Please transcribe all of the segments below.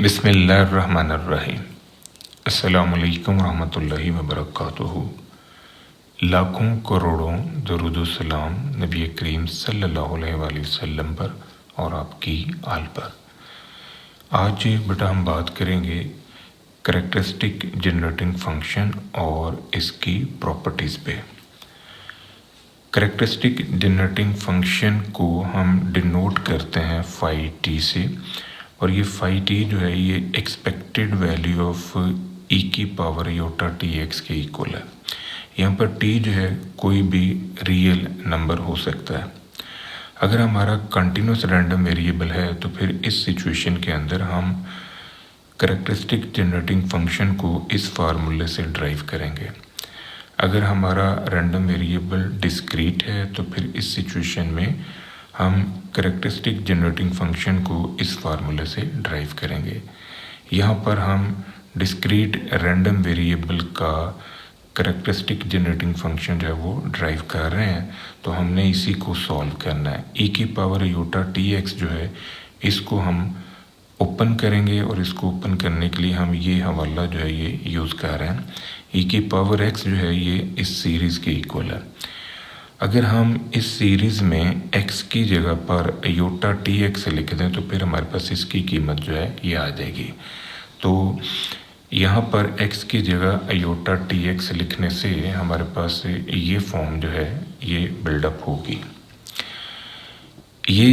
बिस्मिल्लाहिर्रहमानिर्रहीम। अस्सलामुअलैकुम रहमतुल्लाहि व बरकातुहू। लाखों करोड़ों दरूद सलाम नबी करीम सल्लल्लाहु अलैहि वसल्लम पर और आपकी आल पर। आज बेटा हम बात करेंगे करैक्टरिस्टिक जनरेटिंग फंक्शन और इसकी प्रॉपर्टीज़ पे। करैक्टरिस्टिक जनरेटिंग फंक्शन को हम डिनोट करते हैं फाई टी से, और ये फाई टी जो है ये एक्सपेक्टेड वैल्यू ऑफ ई की पावर योटा टी एक्स के इक्वल है। यहाँ पर टी जो है कोई भी रियल नंबर हो सकता है। अगर हमारा कंटिन्यूस रैंडम वेरिएबल है तो फिर इस सिचुएशन के अंदर हम करैक्टरिस्टिक जनरेटिंग फंक्शन को इस फार्मूले से ड्राइव करेंगे। अगर हमारा रैंडम वेरिएबल डिस्क्रीट है तो फिर इस सिचुएशन में हम करैक्टरिस्टिक जनरेटिंग फंक्शन को इस फार्मूले से ड्राइव करेंगे। यहाँ पर हम डिस्क्रीट रैंडम वेरिएबल का करैक्टरिस्टिक जनरेटिंग फंक्शन जो है वो ड्राइव कर रहे हैं, तो हमने इसी को सॉल्व करना है। ई की पावर योटा टी एक्स जो है इसको हम ओपन करेंगे, और इसको ओपन करने के लिए हम ये हवाला जो है ये यूज़ कर रहे हैं। ई की पावर एक्स जो है ये इस सीरीज़ के इक्वल है। अगर हम इस सीरीज़ में x की जगह पर योटा टी एक्स लिख दें तो फिर हमारे पास इसकी कीमत जो है ये आ जाएगी। तो यहाँ पर x की जगह योटा टी एक्स लिखने से हमारे पास ये फॉर्म जो है ये बिल्डअप होगी। ये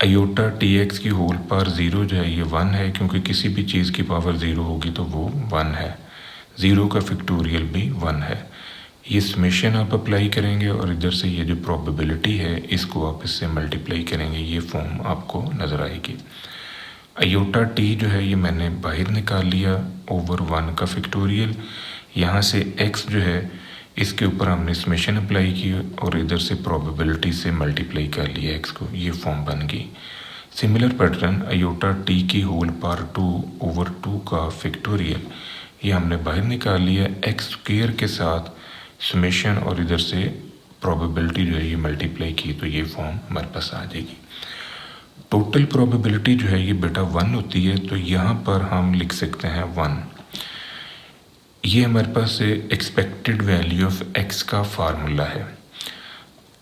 योटा टी एक्स की होल पावर ज़ीरो जो है ये 1 है, क्योंकि किसी भी चीज़ की पावर ज़ीरो होगी तो वो 1 है। ज़ीरो का फैक्टोरियल भी 1 है। ये समेशन आप अप्लाई करेंगे और इधर से ये जो प्रोबेबिलिटी है इसको आप इससे मल्टीप्लाई करेंगे, ये फॉर्म आपको नज़र आएगी। अयोटा टी जो है ये मैंने बाहर निकाल लिया ओवर 1 का फैक्टोरियल। यहाँ से x जो है इसके ऊपर हमने समेशन अप्लाई की और इधर से प्रोबेबिलिटी से मल्टीप्लाई कर लिया x को, ये फॉर्म बन गई। सिमिलर पैटर्न अयोटा टी की होल पावर 2 ओवर 2 का फैक्टोरियल, ये हमने बाहर निकाल लिया एक्स स्क्वायर के साथ समेशन और इधर से प्रोबेबिलिटी जो है ये मल्टीप्लाई की, तो ये फॉर्म हमारे पास आ जाएगी। टोटल प्रोबेबिलिटी जो है ये बेटा 1 होती है, तो यहाँ पर हम लिख सकते हैं 1। ये हमारे पास एक्सपेक्टेड वैल्यू ऑफ x का फार्मूला है।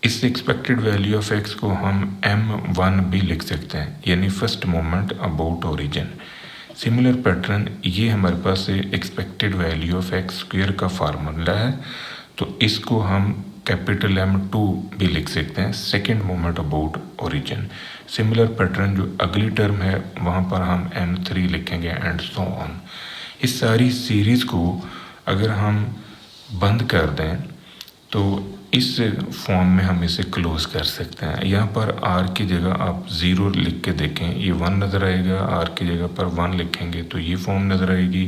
इस एक्सपेक्टेड वैल्यू ऑफ x को हम m1 भी लिख सकते हैं, यानी first moment about origin. Similar pattern ये हमारे पास expected value of x square का फार्मूला है, तो इसको हम कैपिटल M2 भी लिख सकते हैं, second moment about origin. Similar pattern जो अगली टर्म है वहाँ पर हम M3 लिखेंगे एंड सो ऑन। इस सारी सीरीज़ को अगर हम बंद कर दें तो इस फॉर्म में हम इसे क्लोज कर सकते हैं। यहाँ पर r की जगह आप 0 लिख के देखें, ये 1 नज़र आएगा। r की जगह पर 1 लिखेंगे तो ये फॉर्म नज़र आएगी।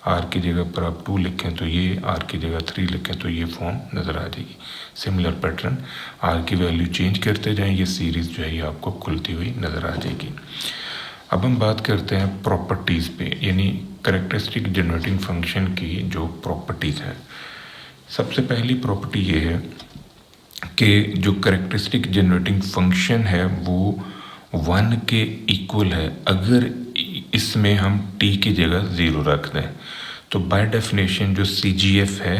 r की जगह पर आप 2 लिखें तो ये, r की जगह 3 लिखें तो ये फॉर्म नज़र आ जाएगी। सिमिलर पैटर्न r की वैल्यू चेंज करते जाएं, ये सीरीज़ जो है ये आपको खुलती हुई नज़र आ जाएगी। अब हम बात करते हैं प्रॉपर्टीज़ पे, यानी करैक्टरिस्टिक जनरेटिंग फंक्शन की जो प्रॉपर्टीज़ हैं। सबसे पहली प्रॉपर्टी ये है कि जो करैक्टरिस्टिक जनरेटिंग फंक्शन है वो 1 के इक्वल है अगर इसमें हम t की जगह 0 रख दें। तो बाय डेफिनेशन जो CGF है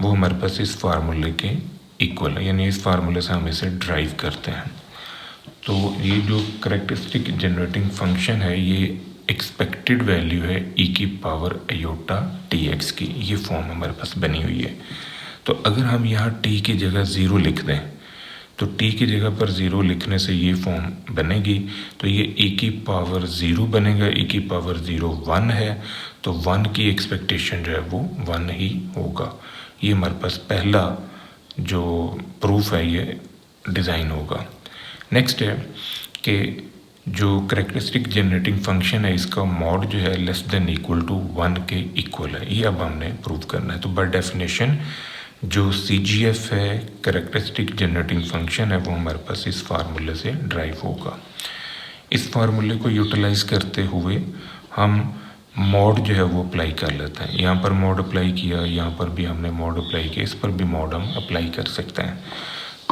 वो हमारे पास इस फार्मूले के इक्वल है, यानी इस फार्मूले से हम इसे ड्राइव करते हैं। तो ये जो करैक्टरिस्टिक जनरेटिंग फंक्शन है ये एक्सपेक्टेड वैल्यू है ई की पावर अयोटा टी एक्स की, ये फॉर्म हमारे पास बनी हुई है। तो अगर हम यहाँ t की जगह 0 लिख दें तो t की जगह पर 0 लिखने से ये फॉर्म बनेगी। तो ये e की पावर 0 बनेगा, e की पावर 0 1 है, तो 1 की एक्सपेक्टेशन जो है वो 1 ही होगा। ये हमारे पास पहला जो प्रूफ है ये डिज़ाइन होगा। नेक्स्ट है कि जो करैक्टरिस्टिक जनरेटिंग फंक्शन है इसका मॉड जो है लेस देन इक्वल टू 1 के इक्वल है, ये अब हमने प्रूव करना है। तो बाय डेफिनेशन जो CGF है करैक्टरिस्टिक जनरेटिंग फंक्शन है वो हमारे पास इस फार्मूले से ड्राइव होगा। इस फार्मूले को यूटिलाइज करते हुए हम मॉड जो है वो अप्लाई कर लेते हैं। यहाँ पर मॉड अप्लाई किया, यहाँ पर भी हमने मॉड अप्लाई किया, इस पर भी मॉड हम अप्लाई कर सकते हैं।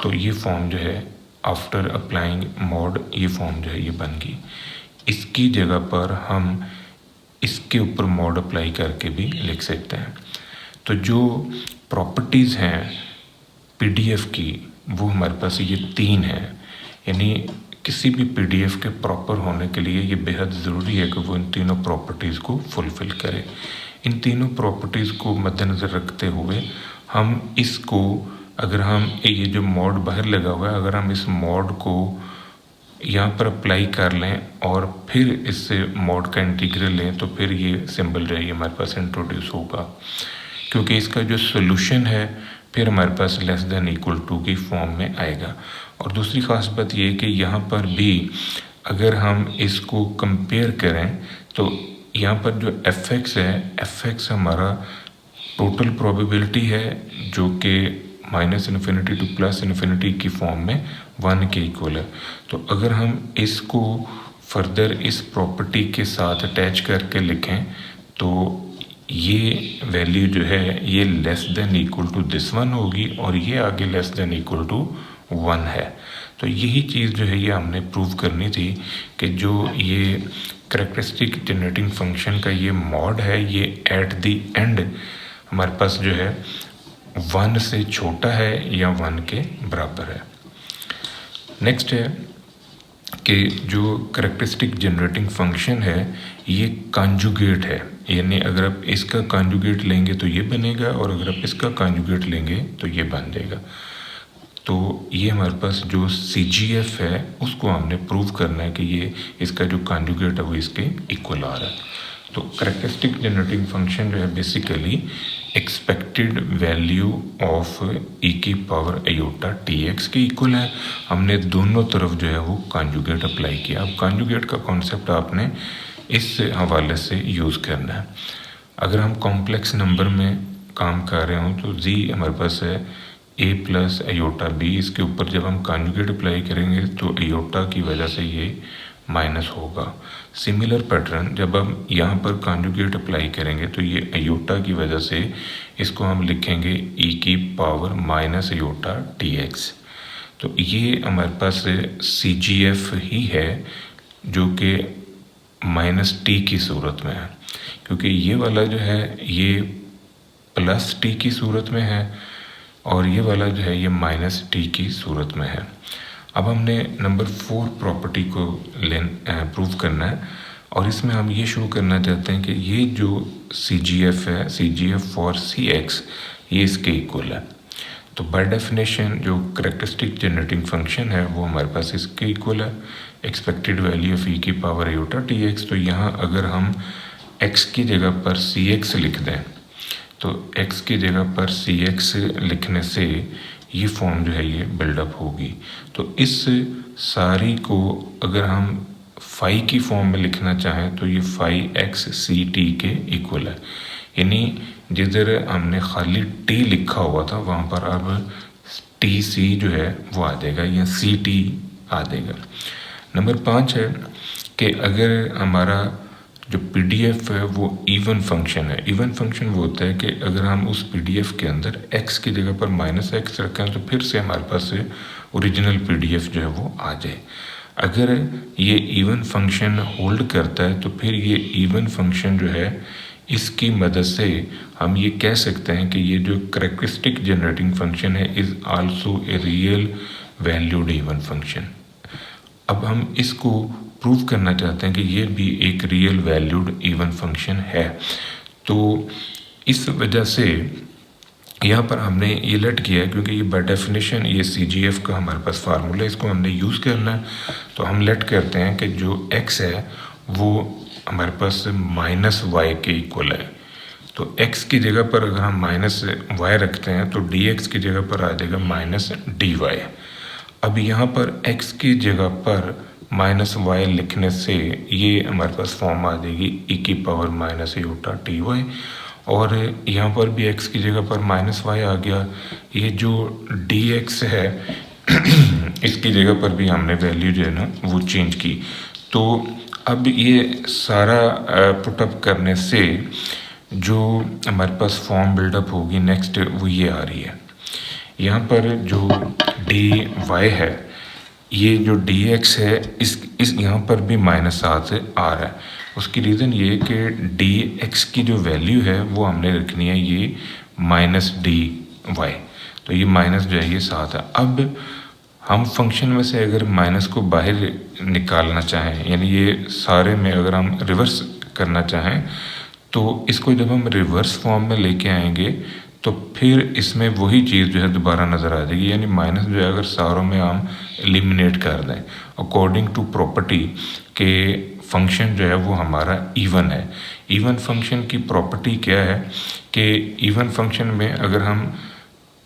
तो ये फॉर्म जो है आफ्टर अप्लाइंग मॉड, ये फॉर्म जो है ये बन गई। इसकी जगह पर हम इसके ऊपर मॉड अप्लाई करके भी लिख सकते हैं। तो जो प्रॉपर्टीज़ हैं पीडीएफ की वो हमारे पास ये 3 हैं, यानी किसी भी पीडीएफ के प्रॉपर होने के लिए ये बेहद ज़रूरी है कि वो इन तीनों प्रॉपर्टीज़ को फुलफ़िल करे। इन तीनों प्रॉपर्टीज़ को मद्देनज़र रखते हुए हम इसको, अगर हम ये जो मॉड बाहर लगा हुआ है, अगर हम इस मॉड को यहाँ पर अप्लाई कर लें और फिर इससे मॉड का इंटीग्रल लें तो फिर ये सिंबल जो है ये हमारे पास इंट्रोड्यूस होगा, क्योंकि इसका जो सोल्यूशन है फिर हमारे पास लेस देन इक्वल टू की फॉर्म में आएगा। और दूसरी ख़ास बात ये है कि यहाँ पर भी अगर हम इसको कंपेयर करें तो यहाँ पर जो fx है, fx हमारा टोटल प्रोबेबिलिटी है जो कि -∞ टू +∞ की फॉर्म में 1 के इक्वल है। तो अगर हम इसको फर्दर इस प्रॉपर्टी के साथ अटैच करके लिखें तो ये वैल्यू जो है ये less than equal to this one होगी और ये आगे लेस देन इक्वल टू 1 है। तो यही चीज़ जो है ये हमने प्रूव करनी थी कि जो ये करैक्टरिस्टिक जनरेटिंग फंक्शन का ये मॉड है ये एट द एंड हमारे पास जो है 1 से छोटा है या 1 के बराबर है। नेक्स्ट है कि जो करैक्टरिस्टिक जनरेटिंग फंक्शन है ये कॉन्जुगेट है, यानी अगर आप इसका कॉन्जुगेट लेंगे तो ये बनेगा और अगर आप इसका कॉन्जुगेट लेंगे तो ये बन जाएगा। तो ये हमारे पास जो CGF है उसको हमने प्रूव करना है कि ये इसका जो कॉन्जुगेट है वो इसके इक्वल आ रहा है। तो करैक्टरिस्टिक जनरेटिंग फंक्शन जो है basically expected value of e⁻iota⁡ के इक्वल है। हमने दोनों तरफ जो है वो कॉन्जुगेट अप्लाई किया। अब कॉन्जुगेट का कॉन्सेप्ट आपने इस हवाले से यूज़ करना है। अगर हम कॉम्प्लेक्स नंबर में काम कर रहे हो तो z हमारे पास है a + iota_b, इसके ऊपर जब हम कॉन्जुगेट अप्लाई करेंगे तो iota की वजह से ये माइनस होगा। सिमिलर पैटर्न जब हम यहाँ पर कॉन्जुगेट अप्लाई करेंगे तो ये iota की वजह से इसको हम लिखेंगे e⁻iota⁡. तो ये हमारे पास CGF ही है जो कि -t की सूरत में है, क्योंकि ये वाला जो है ये +t की सूरत में है और ये वाला जो है ये -t की सूरत में है। अब हमने नंबर 4 प्रॉपर्टी को प्रूव करना है और इसमें हम ये शो करना चाहते हैं कि ये जो CGF है, CGF फॉर Cx, ये इसके इक्वल है। तो बाय डेफिनेशन जो करैक्टरिस्टिक जनरेटिंग फंक्शन है वो हमारे पास इसके इक्वल है, एक्सपेक्टेड वैल्यू ऑफ e⁻iota⁡. तो यहाँ अगर हम x की जगह पर Cx लिख दें तो x की जगह पर Cx लिखने से ये फॉर्म जो है ये बिल्डअप होगी। तो इस सारी को अगर हम फाई की फॉर्म में लिखना चाहें तो ये φx_ct के इक्वल है, यानी जिधर हमने खाली t लिखा हुआ था वहाँ पर अब tc जो है वो आ जाएगा या ct आ जाएगा। नंबर 5 है कि अगर हमारा जो PDF है वो इवन फंक्शन है। इवन फंक्शन वो होता है कि अगर हम उस PDF के अंदर x की जगह पर -x रखें तो फिर से हमारे पास ओरिजिनल PDF जो है वो आ जाए। अगर ये इवन फंक्शन होल्ड करता है तो फिर ये इवन फंक्शन जो है इसकी मदद से हम ये कह सकते हैं कि ये जो करैक्टरिस्टिक जनरेटिंग फंक्शन है is also a real valued even function. अब हम इसको प्रूव करना चाहते हैं कि ये भी एक रियल वैल्यूड इवन फंक्शन है। तो इस वजह से यहाँ पर हमने ये लेट किया है, क्योंकि ये बाय डेफिनेशन ये CGF का हमारे पास फार्मूला है, इसको हमने यूज़ करना है। तो हम लेट करते हैं कि जो x है वो हमारे पास -y के इक्वल है। तो x की जगह पर अगर हम -y रखते हैं तो dx की जगह पर आ जाएगा -dy। अब यहाँ पर x की जगह पर -y लिखने से ये हमारे पास फॉर्म आ जाएगी e⁻iota⁡. और यहाँ पर भी x की जगह पर -y आ गया। ये जो dx है इसकी जगह पर भी हमने वैल्यू जो है ना वो चेंज की। तो अब ये सारा पुटअप करने से जो हमारे पास फॉर्म बिल्डअप होगी नेक्स्ट वो ये आ रही है। यहाँ पर जो dy है, ये जो dx है इस यहाँ पर भी -7 आ रहा है। उसकी रीज़न ये कि डी एक्स की जो वैल्यू है वो हमने रखनी है ये माइनस डी वाई, तो ये माइनस जो है ये साथ है। अब हम फंक्शन में से अगर माइनस को बाहर निकालना चाहें, यानी ये सारे में अगर हम रिवर्स करना चाहें, तो इसको जब हम रिवर्स फॉर्म में लेके आएंगे तो फिर इसमें वही चीज़ जो है दोबारा नज़र आ जाएगी, यानी माइनस जो है अगर सारों में हम एलिमिनेट कर दें अकॉर्डिंग टू प्रॉपर्टी के फंक्शन जो है वो हमारा इवन है। इवन फंक्शन की प्रॉपर्टी क्या है कि इवन फंक्शन में अगर हम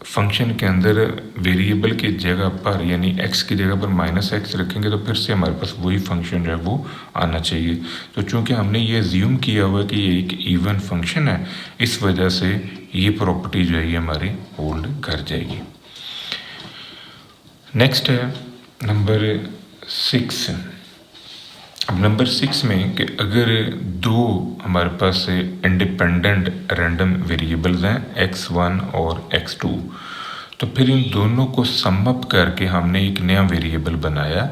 फंक्शन के अंदर वेरिएबल की जगह पर यानी x की जगह पर माइनस एक्स रखेंगे तो फिर से हमारे पास वही फंक्शन जो है वो आना चाहिए। तो चूंकि हमने ये ज्यूम किया हुआ है कि ये एक इवन फंक्शन है, इस वजह से ये प्रॉपर्टी जो है ये हमारी होल्ड कर जाएगी। नेक्स्ट है नंबर 6। अब नंबर 6 में कि अगर दो हमारे पास इंडिपेंडेंट रैंडम वेरिएबल्स हैं x1 और x2, तो फिर इन दोनों को सम अप करके हमने एक नया वेरिएबल बनाया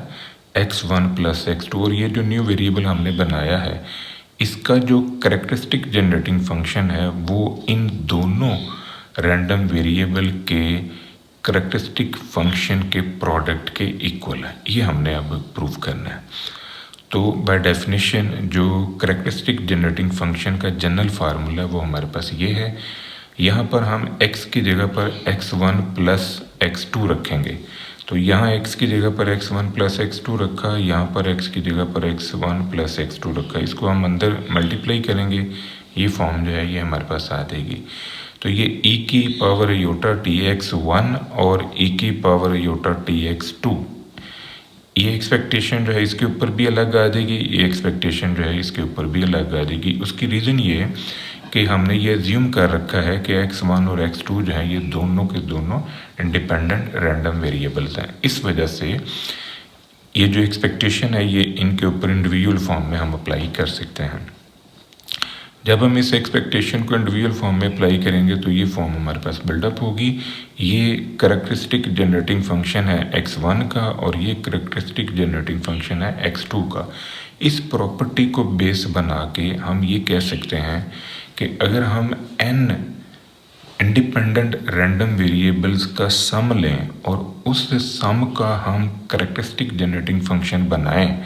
x1 प्लस x2, और ये जो न्यू वेरिएबल हमने बनाया है इसका जो कैरेक्टरिस्टिक जनरेटिंग फंक्शन है वो इन दोनों रैंडम वेरिएबल के कैरेक्टरिस्टिक फंक्शन के प्रोडक्ट के इक्वल है। ये हमने अब प्रूव करना है। तो बाय डेफिनेशन जो कैरेक्टरिस्टिक जनरेटिंग फंक्शन का जनरल फार्मूला वो हमारे पास ये है। यहाँ पर हम x की जगह पर x1 प्लस x2 रखेंगे, तो यहाँ x की जगह पर x1 प्लस x2 रखा, यहाँ पर x की जगह पर x1 प्लस x2 रखा। इसको हम अंदर मल्टीप्लाई करेंगे, ये फॉर्म जो है ये हमारे पास आ जाएगी। तो ये e की पावर योटा tx1 और e की पावर योटा tx2, ये एक्सपेक्टेशन जो है इसके ऊपर भी अलग आ जाएगी, ये एक्सपेक्टेशन जो है इसके ऊपर भी अलग आ जाएगी। उसकी रीज़न ये है कि हमने ये ज्यूम कर रखा है कि x1 और x2 जो है ये दोनों के दोनों इंडिपेंडेंट रैंडम वेरिएबल्स हैं। इस वजह से ये जो एक्सपेक्टेशन है ये इनके ऊपर इंडिविजुअल फॉर्म में हम अप्लाई कर सकते हैं। जब हम इस एक्सपेक्टेशन को इंडिविजुअल फॉर्म में अप्लाई करेंगे तो ये फॉर्म हमारे पास बिल्डअप होगी। ये कैरेक्टरिस्टिक जनरेटिंग फंक्शन है x1 का और ये कैरेक्टरिस्टिक जनरेटिंग फंक्शन है x2 का। इस प्रॉपर्टी को बेस बना के हम ये कह सकते हैं कि अगर हम n इंडिपेंडेंट रैंडम वेरिएबल्स का सम लें और उस सम का हम कैरेक्टरिस्टिक जनरेटिंग फंक्शन बनाएं,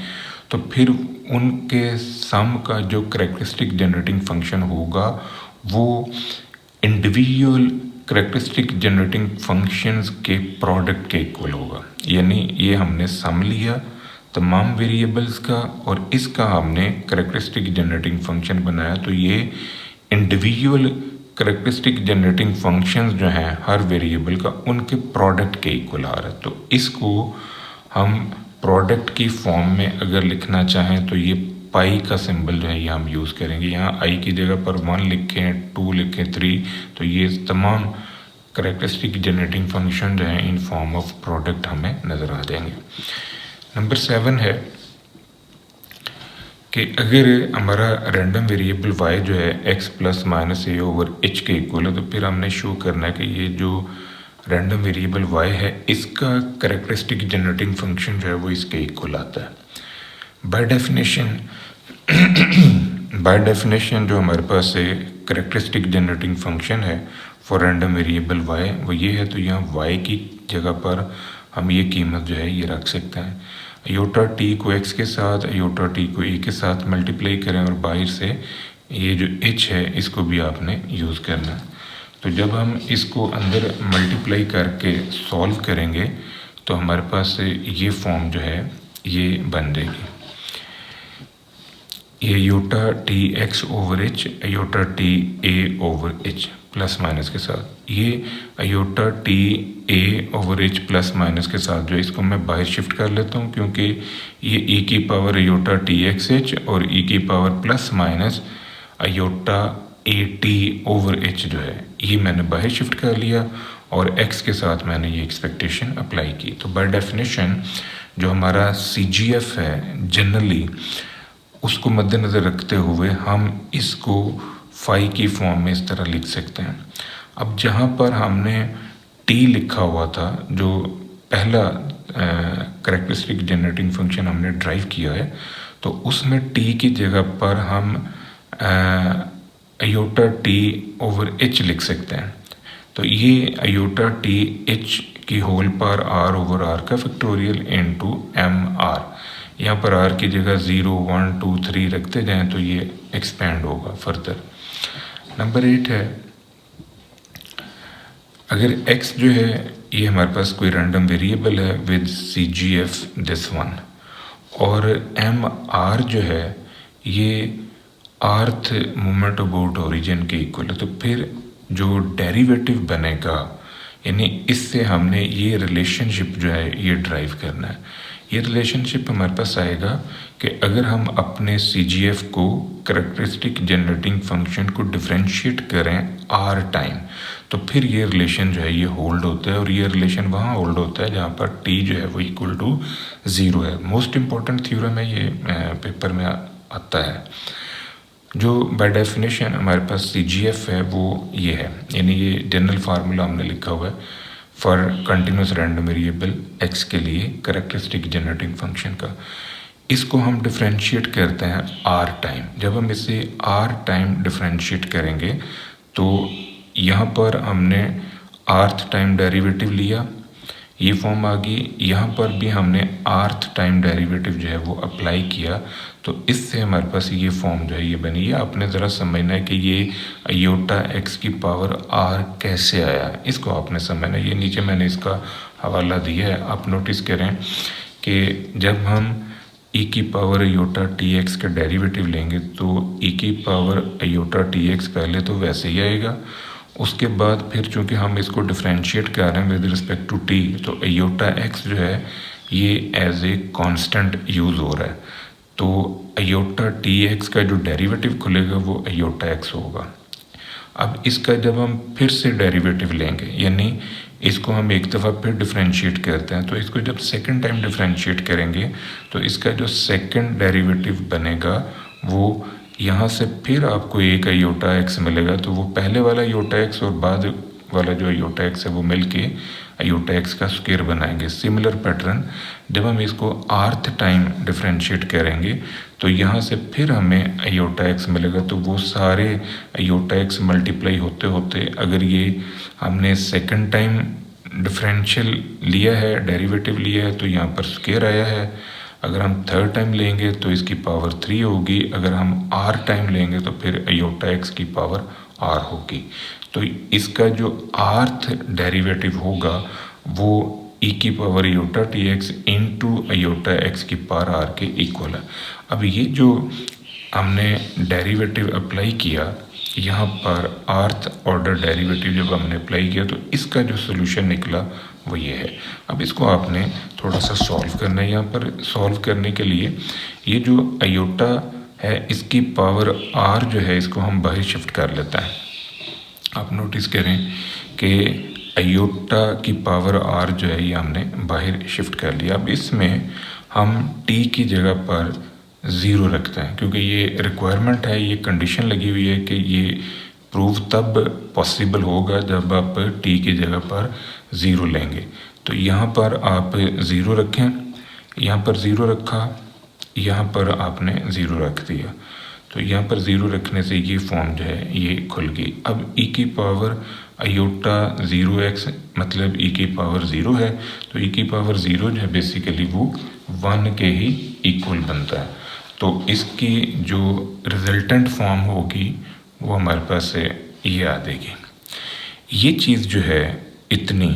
तो फिर उनके सम का जो कैरेक्टरिस्टिक जनरेटिंग फंक्शन होगा वो इंडिविजुअल कैरेक्टरिस्टिक जनरेटिंग फंक्शंस के प्रोडक्ट के इक्वल होगा। यानी ये हमने सम लिया तमाम वेरिएबल्स का और इसका हमने कैरेक्टरिस्टिक जनरेटिंग फंक्शन बनाया, तो ये इंडिविजुअल कैरेक्टरिस्टिक जनरेटिंग फंक्शंस जो हैं हर वेरिएबल का उनके प्रोडक्ट के इक्वल आ रहा है। तो इसको हम प्रोडक्ट की फॉर्म में अगर लिखना चाहें तो ये पाई का सिंबल जो है ये हम यूज़ करेंगे। यहाँ आई की जगह पर 1 लिखें, 2 लिखें, 3, तो ये तमाम कैरेक्टरिस्टिक जनरेटिंग फंक्शन जो है इन फॉर्म ऑफ प्रोडक्ट हमें नज़र आ जाएंगे। नंबर 7 है कि अगर हमारा रैंडम वेरिएबल y जो है x प्लस माइनस ए ओवर h के इक्वल है, तो फिर हमने शो करना है कि ये जो रैंडम वेरिएबल y है इसका कैरेक्टरिस्टिक जनरेटिंग फंक्शन जो है वो इसके इक्वल आता है। बाय डेफिनेशन जो हमारे पास है कैरेक्टरिस्टिक जनरेटिंग फंक्शन है फॉर रैंडम वेरिएबल y वो ये है। तो यहाँ y की जगह पर हम ये कीमत जो है ये रख सकते हैं। योटा t को x के साथ, योटा t को a के साथ मल्टीप्लाई करें और बाहर से ये जो h है इसको भी आपने यूज़ करना है। तो जब हम इसको अंदर मल्टीप्लाई करके सॉल्व करेंगे तो हमारे पास ये फॉर्म जो है ये बन जाएगी। ये iota T X over H, iota T A over H plus minus के साथ, ये iota T A over H plus minus के साथ जो इसको मैं बाहर शिफ्ट कर लेता हूँ, क्योंकि ये ई की power iota T X H और ई की power plus minus iota A T over H जो है ये मैंने बाहर शिफ्ट कर लिया और x के साथ मैंने ये एक्सपेक्टेशन अप्लाई की। तो बाय डेफिनेशन जो हमारा CGF है जनरली उसको मद्देनज़र रखते हुए हम इसको फाई की फॉर्म में इस तरह लिख सकते हैं। अब जहाँ पर हमने t लिखा हुआ था, जो पहला कैरेक्टरिस्टिक जनरेटिंग फंक्शन हमने ड्राइव किया है, तो तो उसमें टी की जगह पर हम आयोटा टी ओवर एच लिख सकते हैं। तो ये आयोटा टी एच की whole power R over R का फैक्टोरियल इनटू एम आर। यहाँ पर आर की जगह 0, 1, 2, 3 रखते जाएं तो ये एक्सपेंड होगा फर्दर। नंबर 8 है, अगर x जो है ये हमारे पास कोई रैंडम वेरिएबल है विद CGF दिस वन, और एम आर जो है ये अर्थ मोमेंट अबाउट ओरिजिन के इक्वल है, तो फिर जो डेरिवेटिव बनेगा यानी इससे हमने ये रिलेशनशिप जो है ये ड्राइव करना है। ये रिलेशनशिप हमारे पास आएगा कि अगर हम अपने CGF को करैक्टरिस्टिक जनरेटिंग फंक्शन को डिफरेंशिएट करें आर टाइम, तो फिर ये रिलेशन जो है ये होल्ड होता है, और ये रिलेशन वहाँ होल्ड होता है जहाँ पर t जो है वो इक्वल टू 0 है। मोस्ट इम्पॉर्टेंट थ्योरम है ये, पेपर में आता है। जो बाय डेफिनेशन हमारे पास CGF है वो ये है, यानी ये जनरल फार्मूला हमने लिखा हुआ है for continuous random variable x के लिए करैक्टरिस्टिक जनरेटिंग फंक्शन का। इसको हम डिफरेंशिएट करते हैं r टाइम। जब हम इसे r टाइम डिफरेंशिएट करेंगे तो यहाँ पर हमने rth टाइम डेरिवेटिव लिया, ये फॉर्म आ गई। यहाँ पर भी हमने rth टाइम डेरिवेटिव जो है वो अप्लाई किया, तो इससे हमारे पास ये फॉर्म जो है ये बनी है। आपने ज़रा समझना है कि ये आयोटा x की पावर r कैसे आया, इसको आपने समझना है। ये नीचे मैंने इसका हवाला दिया है, आप नोटिस करें कि जब हम e की पावर आयोटा tx का डेरिवेटिव लेंगे तो e की पावर आयोटा tx पहले तो वैसे ही आएगा, उसके बाद फिर चूँकि हम इसको डिफरेंशिएट कर रहे हैं विद रिस्पेक्ट टू t, तो आयोटा x जो है ये एज ए कांस्टेंट यूज़ हो रहा है, तो आयोटा tx का जो डेरिवेटिव खुलेगा वो आयोटा x होगा। अब इसका जब हम फिर से डेरिवेटिव लेंगे, यानी इसको हम एक दफ़ा फिर डिफरेंशिएट करते हैं, तो इसको जब सेकंड टाइम डिफरेंशिएट करेंगे तो इसका जो सेकंड डेरिवेटिव बनेगा वो यहाँ से फिर आपको एक आयोटा x मिलेगा, तो वो पहले वाला आयोटा x और बाद वाला जो आयोटा x है वो मिलके आयोटा x का स्क्वायर बनाएंगे। सिमिलर पैटर्न जब हम इसको rth टाइम डिफरेंशिएट करेंगे तो यहाँ से फिर हमें आयोटा x मिलेगा, तो वो सारे आयोटा x मल्टीप्लाई होते होते अगर ये हमने सेकंड टाइम डिफरेंशियल लिया है, डेरिवेटिव लिया है, तो यहाँ पर स्क्वायर आया है। अगर हम थर्ड टाइम लेंगे तो इसकी पावर 3 होगी, अगर हम r टाइम लेंगे तो फिर आयोटा x की पावर r होगी। तो इसका जो rth डेरिवेटिव होगा वो e की power iota tx into iota x की पावर r के इक्वल है। अब ये जो हमने डेरिवेटिव अप्लाई किया यहाँ पर rth ऑर्डर डेरिवेटिव जब हमने अप्लाई किया तो इसका जो सोल्यूशन निकला वो ये है। अब इसको आपने थोड़ा सा सॉल्व करना है। यहाँ पर सॉल्व करने के लिए ये जो आयोटा है इसकी पावर r जो है इसको हम बाहर शिफ्ट कर लेते हैं। आप नोटिस करें कि आयोटा की पावर r जो है ये हमने बाहर शिफ्ट कर लिया। अब इसमें हम t की जगह पर 0 रखते हैं, क्योंकि ये रिक्वायरमेंट है, ये कंडीशन लगी हुई है कि ये प्रूव तब पॉसिबल होगा जब आप t की जगह पर 0 लेंगे। तो यहाँ पर आप 0 रखें, यहाँ पर 0 रखा, यहाँ पर आपने 0 रख दिया, तो यहाँ पर 0 रखने से ये फॉर्म जो है ये खुल गई। अब e की पावर आयोटा 0x मतलब e की पावर 0 है, तो e की पावर 0 जो है बेसिकली वो 1 के ही इक्वल बनता है। तो इसकी जो रिजल्टेंट फॉर्म होगी वो हमारे पास ये आ जाएगी। ये चीज़ जो है इतनी,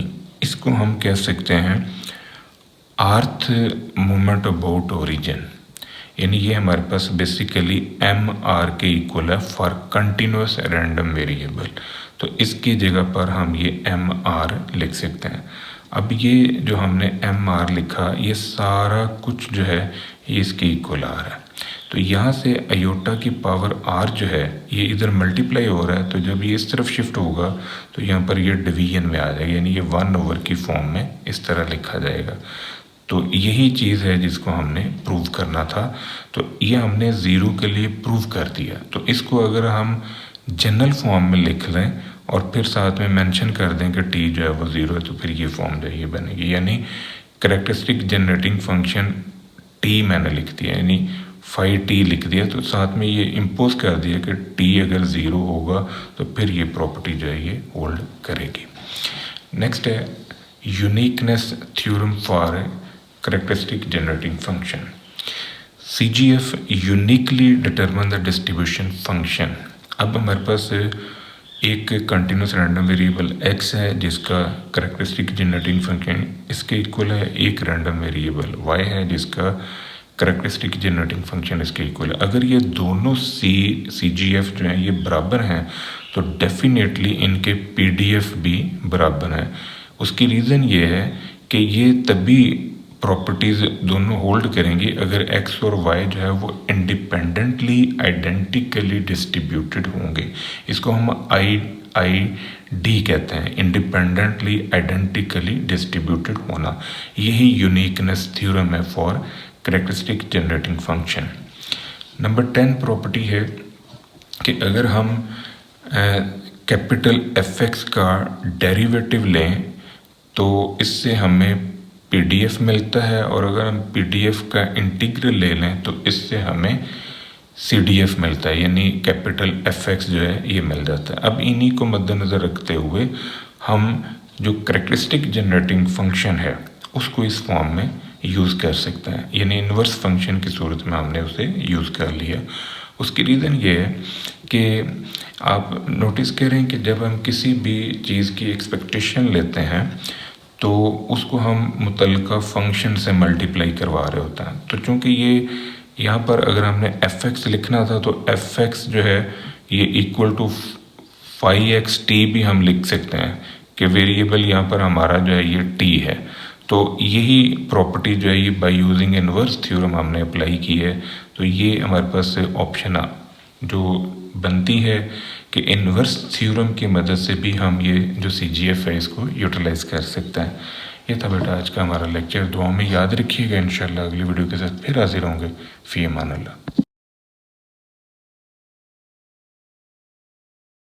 इसको हम कह सकते हैं अर्थ मोमेंट अबाउट ओरिजिन, यानी ये हमारे पास बेसिकली एम आर के इक्वल है फॉर कंटिन्यूस रैंडम वेरिएबल। तो इसकी जगह पर हम ये एम आर लिख सकते हैं। अब ये जो हमने एम आर लिखा ये सारा कुछ जो है ये इसके इक्वल आ रहा है। तो यहाँ से आयोटा की पावर r जो है ये इधर मल्टीप्लाई हो रहा है, तो जब ये इस तरफ शिफ्ट होगा तो यहाँ पर ये डिवीजन में आ जाएगा, यानी ये 1 ओवर की फॉर्म में इस तरह लिखा जाएगा। तो यही चीज़ है जिसको हमने प्रूव करना था। तो ये हमने 0 के लिए प्रूव कर दिया। तो इसको अगर हम जनरल फॉर्म में लिख लें और फिर साथ में मेंशन कर दें कि t जो है वो 0 है, तो फिर ये फॉर्म जो है ये बनेगी, यानी करैक्टरिस्टिक जनरेटिंग फंक्शन t मैंने लिख दिया, यानी फाई टी लिख दिया तो साथ में ये इम्पोज कर दिया कि टी अगर ज़ीरो होगा तो फिर ये प्रॉपर्टी जो है ये होल्ड करेगी। नेक्स्ट है uniqueness theorem for characteristic generating function. CGF uniquely determine the distribution function. अब हमारे पास एक कंटिन्यूस रैंडम वेरिएबल x है जिसका कैरेक्टरिस्टिक जनरेटिंग फंक्शन इसके इक्वल है, एक रैंडम वेरिएबल y है जिसका कैरेक्टरिस्टिक जनरेटिंग फंक्शन इसके इक्वल है। अगर ये दोनों CGF जो हैं ये बराबर हैं तो डेफिनेटली इनके PDF भी बराबर हैं। उसकी रीज़न ये है कि ये तभी प्रॉपर्टीज़ दोनों होल्ड करेंगी अगर x और y जो है वो इंडिपेंडेंटली आइडेंटिकली डिस्ट्रीब्यूटेड होंगे। इसको हम IID कहते हैं, इंडिपेंडेंटली आइडेंटिकली डिस्ट्रीब्यूटेड होना। यही यूनिकनेस थ्योरम है for characteristic generating function. Number 10 property है कि अगर हम कैपिटल fx का डेरिवेटिव लें तो इससे हमें PDF मिलता है, और अगर हम PDF का इंटीग्रल ले लें तो इससे हमें CDF मिलता है, यानी कैपिटल fx जो है ये मिल जाता है। अब इन्हीं को मद्देनज़र रखते हुए हम जो कैरेक्टरिस्टिक जनरेटिंग फंक्शन है उसको इस फॉर्म में यूज़ कर सकते हैं, यानी इन्वर्स फंक्शन की सूरत में हमने उसे यूज़ कर लिया। उसकी रीज़न ये है कि आप नोटिस करें कि जब हम किसी भी चीज़ की एक्सपेक्टेशन लेते हैं तो उसको हम मुतल्लिका फंक्शन से मल्टीप्लाई करवा रहे होते हैं। तो चूँकि ये यहाँ पर अगर हमने fx लिखना था तो fx जो है ये equal to phi x t भी हम लिख सकते हैं कि वेरिएबल यहाँ पर हमारा जो है ये t है। तो यही प्रॉपर्टी जो है ये बाय यूजिंग इन्वर्स थ्योरम हमने अप्लाई की है। तो ये हमारे पास ऑप्शन जो बनती है कि इन्वर्स थ्योरम की मदद से भी हम ये जो CGF है इसको यूटिलाइज़ कर सकते हैं। ये था बेटा आज का हमारा लेक्चर। दुआ में याद रखिएगा, इंशाल्लाह अगली वीडियो के साथ फिर हाजिर होंगे। फ़ी अमान अल्लाह।